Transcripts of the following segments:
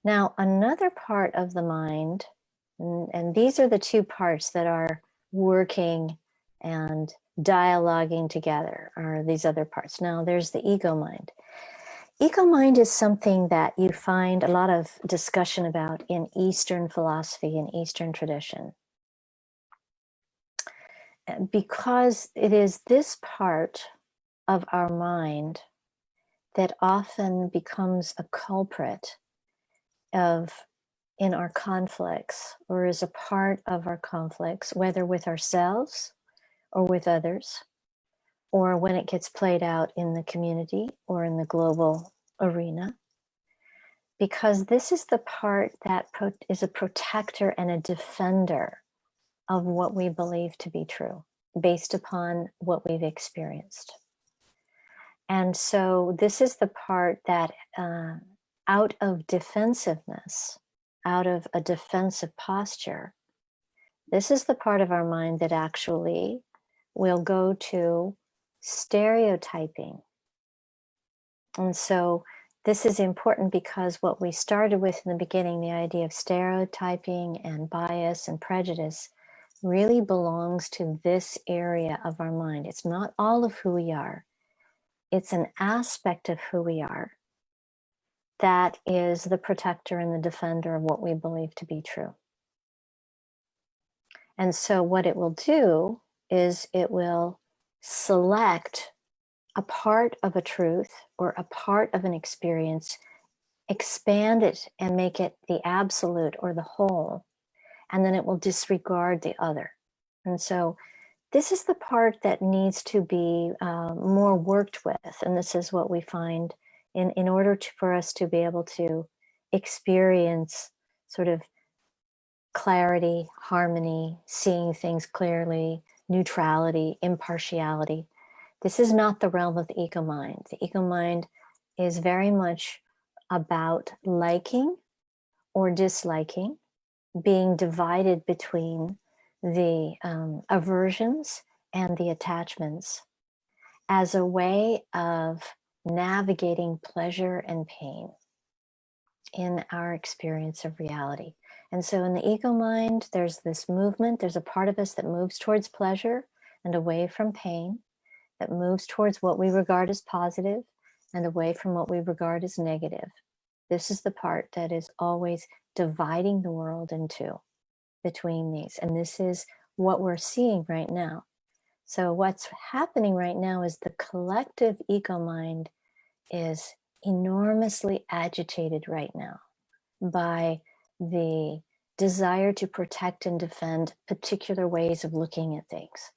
Now, another part of the mind, and these are the two parts that are working and dialoguing together, are these other parts. Now, there's the ego mind. Ego mind is something that you find a lot of discussion about in Eastern philosophy and Eastern tradition, because it is this part of our mind that often becomes a culprit in our conflicts, or is a part of our conflicts, whether with ourselves or with others, or when it gets played out in the community or in the global arena. Because this is the part that is a protector and a defender of what we believe to be true, based upon what we've experienced. And so this is the part that out of defensiveness, out of a defensive posture, this is the part of our mind that actually will go to stereotyping. And so this is important because what we started with in the beginning, the idea of stereotyping and bias and prejudice, really belongs to this area of our mind. It's not all of who we are. It's an aspect of who we are that is the protector and the defender of what we believe to be true. And so what it will do is it will select a part of a truth or a part of an experience, expand it and make it the absolute or the whole, and then it will disregard the other. And so this is the part that needs to be more worked with. And this is what we find in order for us to be able to experience sort of clarity, harmony, seeing things clearly, neutrality, impartiality. This is not the realm of the ego mind. The ego mind is very much about liking or disliking, being divided between the aversions and the attachments as a way of navigating pleasure and pain in our experience of reality. And so in the ego mind, there's this movement, there's a part of us that moves towards pleasure and away from pain, that moves towards what we regard as positive and away from what we regard as negative. This is the part that is always dividing the world in two between these. And this is what we're seeing right now. So what's happening right now is the collective ego mind is enormously agitated right now by the desire to protect and defend particular ways of looking at things.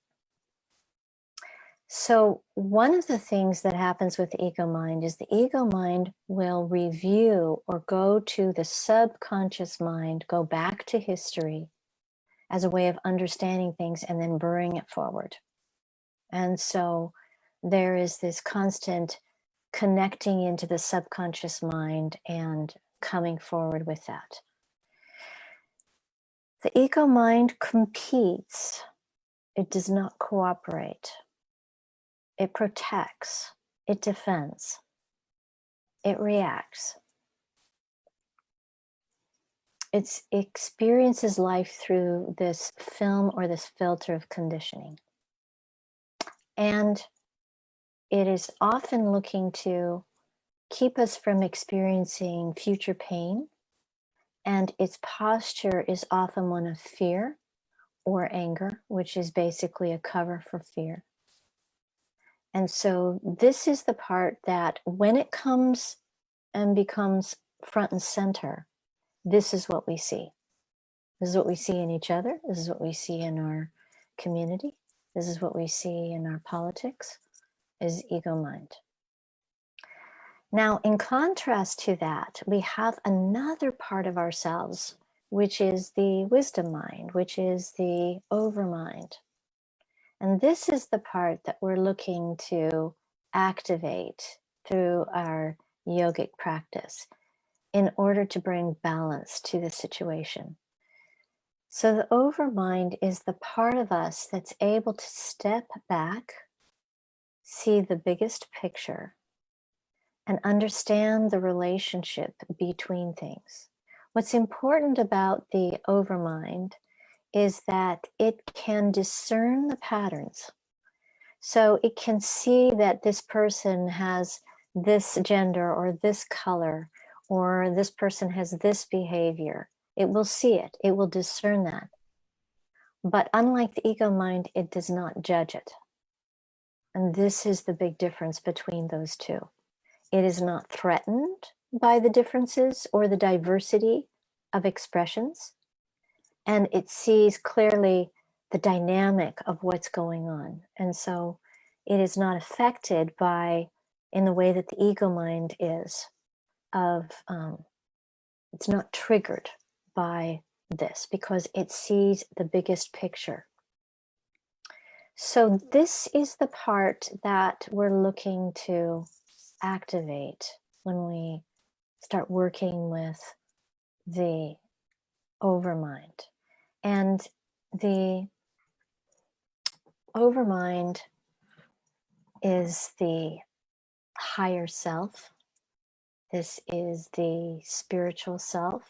So one of the things that happens with the ego mind is the ego mind will review or go to the subconscious mind, go back to history as a way of understanding things and then bring it forward. And so there is this constant connecting into the subconscious mind and coming forward with that. The ego mind competes. It does not cooperate. It protects. It defends. It reacts. It experiences life through this film or this filter of conditioning. And it is often looking to keep us from experiencing future pain. And its posture is often one of fear or anger, which is basically a cover for fear. And so this is the part that when it comes and becomes front and center, this is what we see. This is what we see in each other. This is what we see in our community. This is what we see in our politics, is ego mind. Now, in contrast to that, we have another part of ourselves, which is the wisdom mind, which is the overmind. And this is the part that we're looking to activate through our yogic practice in order to bring balance to the situation. So the overmind is the part of us that's able to step back, see the biggest picture, and understand the relationship between things. What's important about the overmind is that it can discern the patterns. So it can see that this person has this gender or this color, or this person has this behavior. It will see it, it will discern that. But unlike the ego mind, it does not judge it. And this is the big difference between those two. It is not threatened by the differences or the diversity of expressions, and it sees clearly the dynamic of what's going on. And so it is not affected by, in the way that the ego mind is, it's not triggered by this because it sees the biggest picture. So this is the part that we're looking to activate when we start working with the overmind. And the overmind is the higher self. This is the spiritual self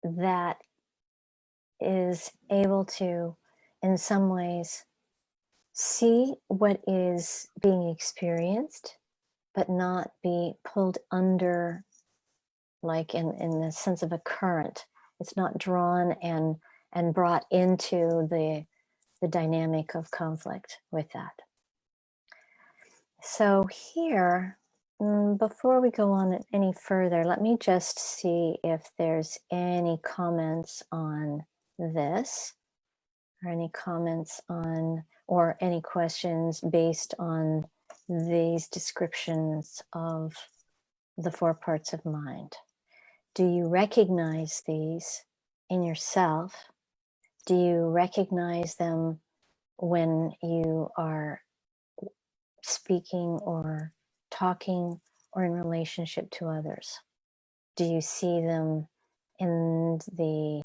that is able to, in some ways, see what is being experienced, but not be pulled under, like in the sense of a current. It's not drawn and brought into the dynamic of conflict with that. So here, before we go on any further, let me just see if there's any comments on this, or any comments on, or any questions based on these descriptions of the 4 parts of mind. Do you recognize these in yourself? Do you recognize them when you are speaking or talking or in relationship to others? Do you see them in the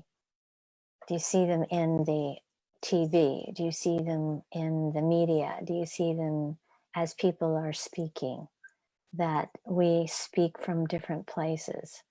TV? Do you see them in the media? Do you see them as people are speaking, that we speak from different places?